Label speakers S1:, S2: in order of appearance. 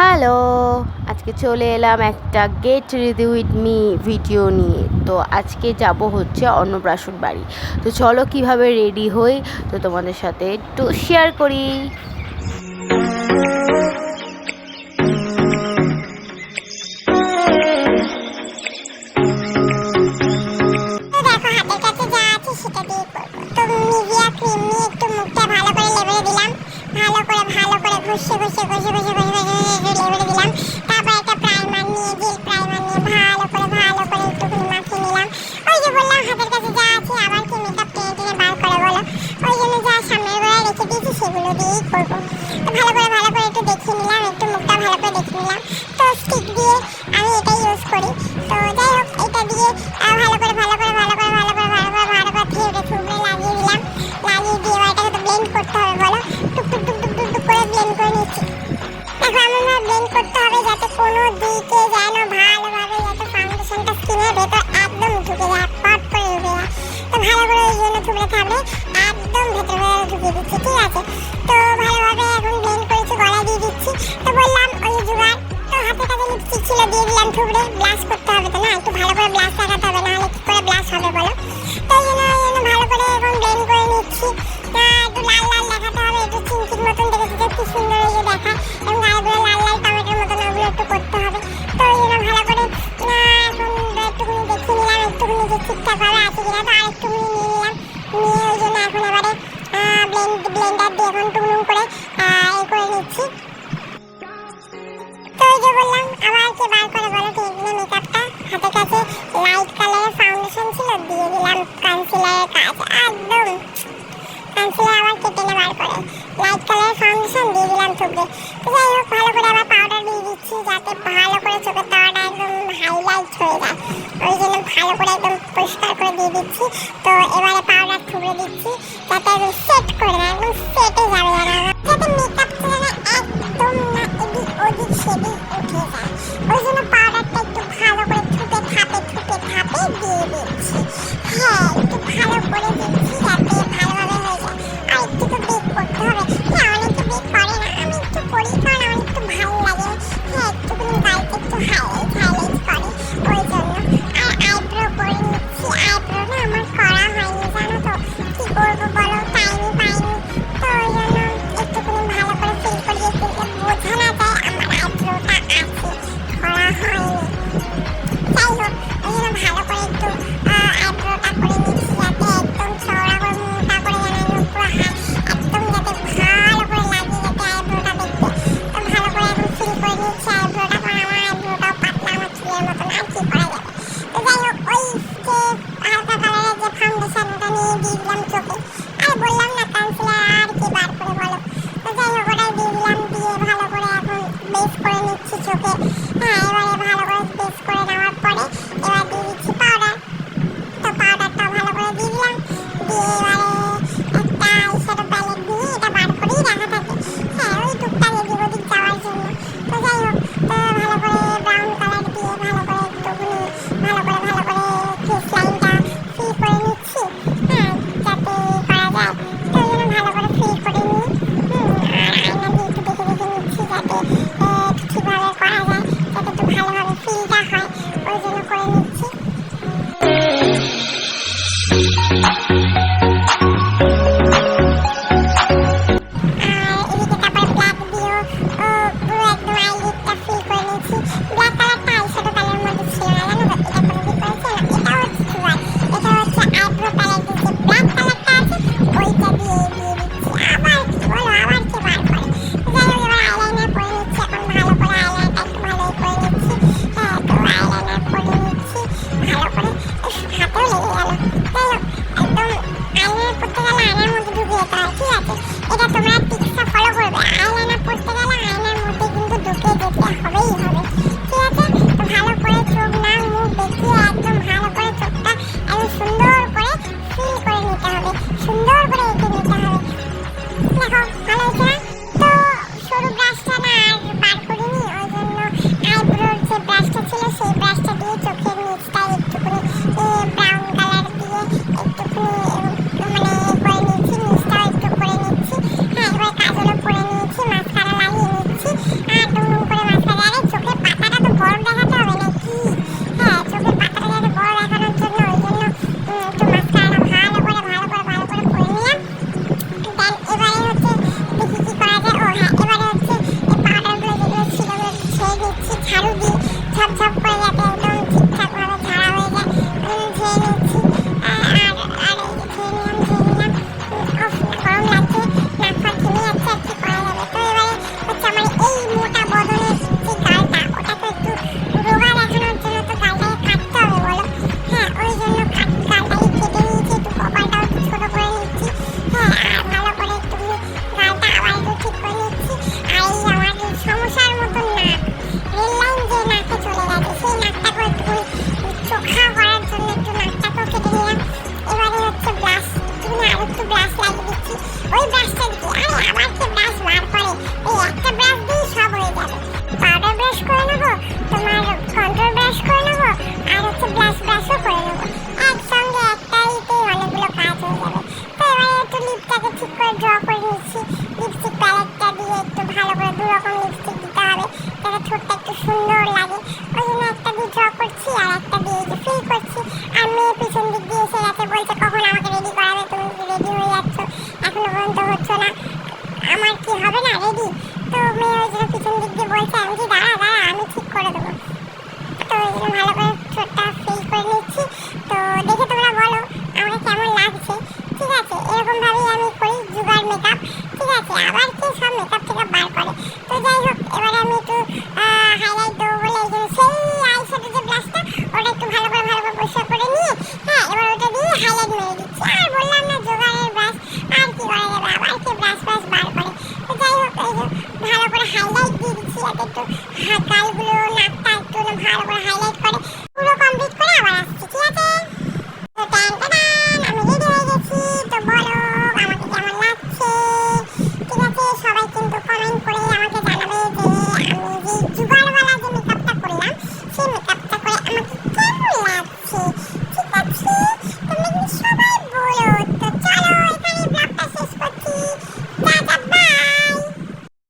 S1: Hello, আজকে চলে এলাম একটা get ready with me video নিয়ে। তো আজকে যাব হচ্ছে অন্নপ্রাশন বাড়ি। তো চলো কিভাবে রেডি হই তো তোমাদের সাথে একটু শেয়ার করি।
S2: ঘষে ঘষে ঘষে ঘষে ঘষে ঘষে লেবেলে দিলাম। তারপর একটা প্রাইমার নিয়ে জেল প্রাইমার নিয়ে ভালো করে একটুখানি মাখিয়ে নিলাম। ওই যে বললাম হাতের কাছে যা আছে আবার কি মেকআপ টেনে টেনে বার করে বলো, ওই জন্য যা সামনের গোড়ায় রেখে দিয়েছি সেগুলো দিয়েই করবো। তো ভালো করে একটু দেখিয়ে নিলাম, একটু মুখটা ভালো করে দেখিয়ে নিলাম। তো স্টিক দিয়ে আমি এটাই ইউজ করি। তো যাই হোক এটা দিয়ে ভালো করে থুবড়ে লাগিয়ে দিলাম। লাগিয়ে দিয়ে এটাকে তো ব্লেন্ড করতে হবে বলো, টুক করে ব্লেন্ড করে নিচ্ছি। দেখো এমনভাবে ব্লেন্ড করতে হবে যাতে কোনো দিকে যেন ভালোভাবে যাতে ফাউন্ডেশনটা স্কিনের ভেতর একদম ঢুকে যায়, পট করে ঢুকে যায়। তো ভালো করে ওই জন্য থুবড়ে থাকবে একদম ভেতরে ঢুকিয়ে দিচ্ছি, ঠিক আছে। তো ভালোভাবে এখন ব্লেন্ড করেছি, গলায় দিয়ে দিচ্ছি। তো বললাম ওই জোগাড়, তো হাতের কাছে লিপস্টিক ছিল দিয়ে দিলাম থুবড়ে। ব্লাশ করতে হবে তো না, একটু ভালো করে ব্লাশ লাগাতে হবে, নাহলে কি করে ব্লাশ হবে বলো। তো এই জন্য ভালো করে এখন ব্লেন্ড করে নিচ্ছি। একটু লাল দেখাতে হবে, একটু চিনচিন মতন দেখেছি কি সুন্দর এই যে দেখা, এবং গায়েগুলো লাল টমেটোর মতন ওগুলো একটু করতে হবে। তো এই জন্য ভালো করে এখন একটুখানি দেখিয়ে নিলাম, একটুখানি যে ঠিকঠাক ভাবে আছে কিনা। তো আরেকটুখানি নিয়ে নিলাম, নিয়ে ওই জন্য এখন এবারে ব্লেন্ডার দিয়ে এখন টুকটুক করে করে নিচ্ছি। তো ওই যে বললাম আবার কি বার করে বলো টেনে মেকআপটা। হাতের কাছে লাইট কালারের ফাউন্ডেশন ছিল, দিয়ে দিলাম কনসিলারের কাজ একদম। কনসিলার আবার কেটে বার করে লাইট কালারের ফাউন্ডেশন দিয়ে দিলাম থুবড়ে। তো যাই হোক ভালো করে আবার পাউডার দিয়ে দিচ্ছি যাতে ভালো করে চোখের তাওয়াটা একদম হাইলাইট হয়ে যায়, ওই জন্য ভালো করে একদম পরিষ্কার করে দিয়ে দিচ্ছি। তো এবারে পাউডার থুবড়ে দিচ্ছি যাতে একদম সেট করে দেয়, একদম সেটে যাবে যাতে মেকআপটা যেন একদম না এদিক ওদিক সেদিক উঠে যায়, ওই জন্য পাউডারটা একটু ভালো করে থুপে থাপে দিয়ে দিচ্ছি। হ্যাঁ একটু ভালো করে দিচ্ছি যাতে ভালোভাবে হয়ে যায়। আর একটু তো বেক করতে হবে। হ্যাঁ অনেকে বেক করে না, আমি একটু করি কারণ আমার একটু ভালো লাগে। হ্যাঁ একটুখানি গাড়িতে একটু হাইলাইট করে ওই জন্য। আর আইব্রো করে নিচ্ছি, আইব্রো না আমার করা হয়নি জানো তো, কি করবো বলো টাইমই পাইনি। তো ওই জন্য একটুখানি ভালো করে ফিল করিয়ে দিলে বোঝা না যায় আমার আইব্রোটা আছে, করা হয়নি। যাই হোক ওই জন্য ভালো করে একটু আইব্রোটা করে নিচ্ছি যাতে একদম চওড়া করে মোটা করে যেন পুরো একদম যাতে ভালো করে লাগিয়ে যাতে আইব্রোটা দেখতে। তো ভালো করে এখন ফিল করে নিচ্ছি আইব্রোটা, কারণ আমার আইব্রোটাও পাতলা আমার চুলের মতন, আর কি করা যাবে। তো যাই হোক ওই যে হালকা কালারের যে ফাউন্ডেশনটা নিয়ে দিয়ে দিলাম চোখে, আর বললাম না কনসিলার আর কি বার করে বলো। তো যাই হোক ওটাই দিয়ে দিলাম, দিয়ে ভালো করে এখন বেস করে নিচ্ছি চোখে। হ্যাঁ এবারে ভালো করে বেস করে নেওয়ার পরে এবার দিয়ে দিচ্ছি পাউডার। তো পাউডারটা ভালো করে দিয়ে দিলাম, দিয়ে এবারে একটা আইশ্যাডো প্যালেট নিয়ে এটা বার করেই রাখা থাকে, হ্যাঁ ওই টুকটাক এদিক ওদিক যাওয়ার জন্য। তো যাই হোক তো ভালো করে ব্রাউন কালার দিয়ে ভালো করে একটুখানি ভালো করে ফেস লাইনটা ফিল করে নিচ্ছি, হ্যাঁ যাতে করা যায়। তো ওই জন্য ভালো করে ফিল করে নিই। আর আয়না দিয়ে একটু দেখে নিচ্ছি যাতে ঠিকভাবে করা যায়। সুন্দর লাগে, ওই জন্য একটা দিয়ে ড্র করছি আর একটা দিয়ে ফিল করছি। আর মেয়ে পিছন দিক দিয়ে এসে গেছে, বলছে কখন আমাকে রেডি করাবে, তুমি রেডি হয়ে যাচ্ছ, এখনো পর্যন্ত হচ্ছে না, আমার কি হবে না রেডি? তো মেয়ে ওই জন্য পিছন দিক দিয়ে বলছে, আমি কি দাঁড়া দাঁড়া আমি ঠিক করে দেবো। তো ওই জন্য ভালো করে ঠোঁটটা ফিল করে নিচ্ছি। তো দেখে তোমরা বলো আমাকে কেমন লাগছে। ঠিক আছে, এরকম ভাবেই আমি করি জুগার মেকআপ। ঠিক আছে, আবার কি সব মেকআপ থেকে বার করে। তো যাই হোক, এবারে আমি একটু হাইলাইট দেবো বলে এই জন্য সেই আইশ্যাডো যে ব্রাশটা ওটা একটু ভালো করে পরিষ্কার করে নিয়ে, হ্যাঁ, এবার ওটা দিয়ে হাইলাইট মেরে দিচ্ছি। আর বললাম না জোগাড়ের ব্রাশ, আর কি করা যাবে, আবার কি ব্রাশ বার করে। তো যাই হোক, এই যে ভালো করে হাইলাইট দিয়ে দিচ্ছি, যাতে একটু গালগুলো নাকটা একটু ভালো করে হাইলাইট করে।